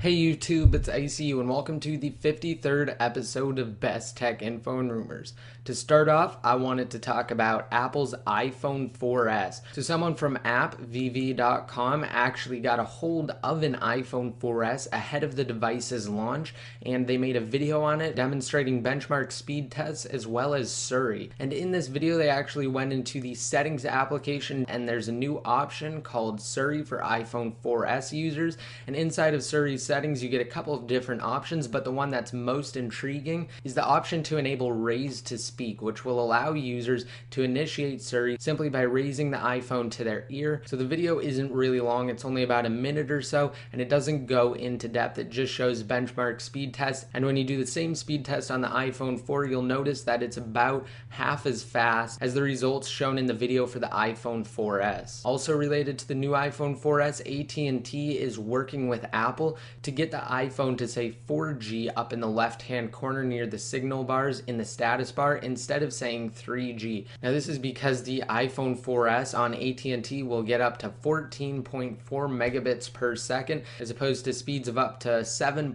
Hey YouTube, it's ICU and welcome to the 53rd episode of Best Tech Info and Rumors. To start off, I wanted to talk about Apple's iPhone 4S. So someone from appvv.com actually got a hold of an iPhone 4S ahead of the device's launch, and they made a video on it demonstrating benchmark speed tests as well as Siri. And in this video, they actually went into the settings application, and there's a new option called Siri for iPhone 4S users. And inside of Siri's settings, you get a couple of different options, but the one that's most intriguing is the option to enable Raise to Speak, which will allow users to initiate Siri simply by raising the iPhone to their ear. So the video isn't really long, it's only about a minute or so, and it doesn't go into depth, it just shows benchmark speed tests. And when you do the same speed test on the iPhone 4, you'll notice that it's about half as fast as the results shown in the video for the iPhone 4S. Also related to the new iPhone 4S, AT&T is working with Apple to get the iPhone to say 4G up in the left-hand corner near the signal bars in the status bar instead of saying 3G. Now this is because the iPhone 4S on AT&T will get up to 14.4 megabits per second as opposed to speeds of up to 7.2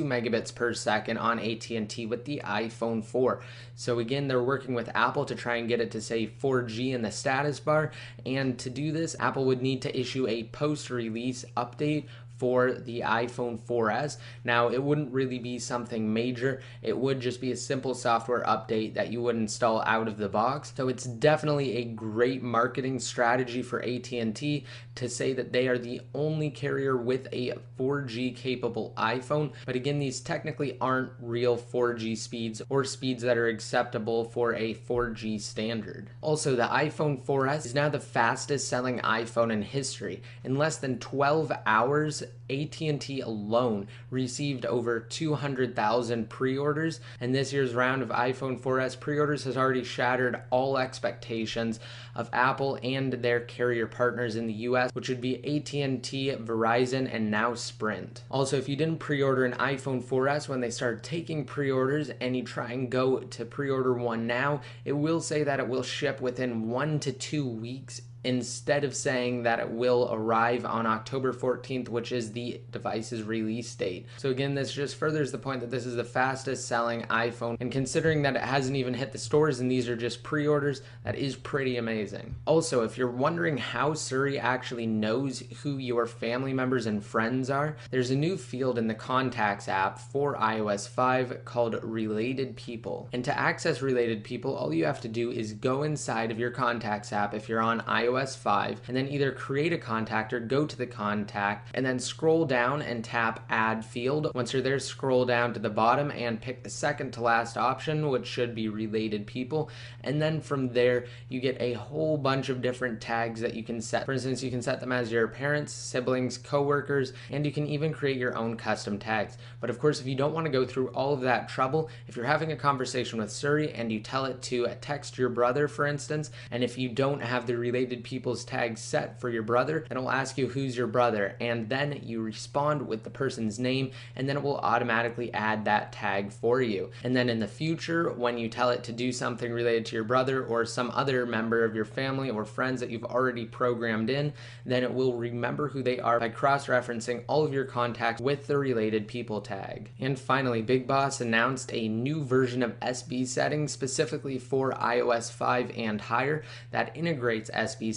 megabits per second on AT&T with the iPhone 4. So again, they're working with Apple to try and get it to say 4G in the status bar, and to do this, Apple would need to issue a post-release update for the iPhone 4S. Now, it wouldn't really be something major. It would just be a simple software update that you would install out of the box. So it's definitely a great marketing strategy for AT&T to say that they are the only carrier with a 4G capable iPhone. But again, these technically aren't real 4G speeds or speeds that are acceptable for a 4G standard. Also, the iPhone 4S is now the fastest selling iPhone in history. In less than 12 hours, AT&T alone received over 200,000 pre-orders, and this year's round of iPhone 4S pre-orders has already shattered all expectations of Apple and their carrier partners in the US, which would be AT&T, Verizon, and now Sprint. Also, if you didn't pre-order an iPhone 4S when they start taking pre-orders and you try and go to pre-order one now, it will say that it will ship within 1 to 2 weeks instead of saying that it will arrive on October 14th, which is the device's release date. So again, this just furthers the point that this is the fastest selling iPhone, and considering that it hasn't even hit the stores and these are just pre-orders, that is pretty amazing. Also, if you're wondering how Siri actually knows who your family members and friends are, there's a new field in the Contacts app for iOS 5 called Related People. And to access Related People, all you have to do is go inside of your Contacts app if you're on iOS 5, and then either create a contact or go to the contact and then scroll down and tap Add Field. Once you're there, scroll down to the bottom and pick the second to last option, which should be Related People, and then from there you get a whole bunch of different tags that you can set. For instance, you can set them as your parents, siblings, coworkers, and you can even create your own custom tags. But of course, if you don't want to go through all of that trouble, if you're having a conversation with Siri and you tell it to text your brother, for instance, and if you don't have the Related People's tags set for your brother, then it will ask you who's your brother, and then you respond with the person's name, and then it will automatically add that tag for you. And then in the future, when you tell it to do something related to your brother or some other member of your family or friends that you've already programmed in, then it will remember who they are by cross-referencing all of your contacts with the Related People tag. And finally, Big Boss announced a new version of SBSettings specifically for iOS 5 and higher that integrates SBSettings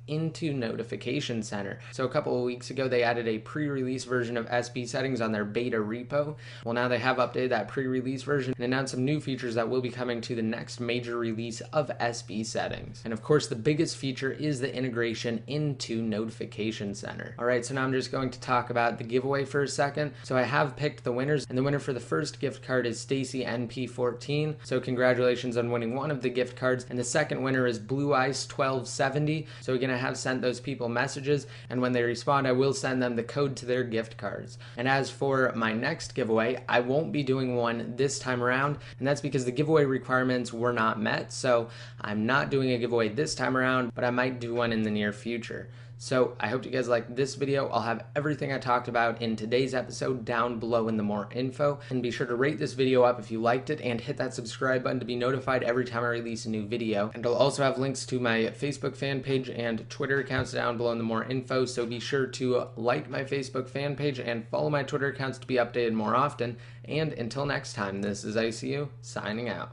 into Notification Center. So a couple of weeks ago, they added a pre-release version of SBSettings on their beta repo. Well, now they have updated that pre-release version and announced some new features that will be coming to the next major release of SBSettings. And of course, the biggest feature is the integration into Notification Center. All right, so now I'm just going to talk about the giveaway for a second. So I have picked the winners, and the winner for the first gift card is Stacy NP14. So congratulations on winning one of the gift cards. And the second winner is Blue Ice 1270. So again, I have sent those people messages, and when they respond, I will send them the code to their gift cards. And as for my next giveaway, I won't be doing one this time around, and that's because the giveaway requirements were not met. So I'm not doing a giveaway this time around, but I might do one in the near future. So I hope you guys like this video. I'll have everything I talked about in today's episode down below in the more info. And be sure to rate this video up if you liked it and hit that subscribe button to be notified every time I release a new video. And I'll also have links to my Facebook fan page and Twitter accounts down below in the more info. So be sure to like my Facebook fan page and follow my Twitter accounts to be updated more often. And until next time, this is ICU signing out.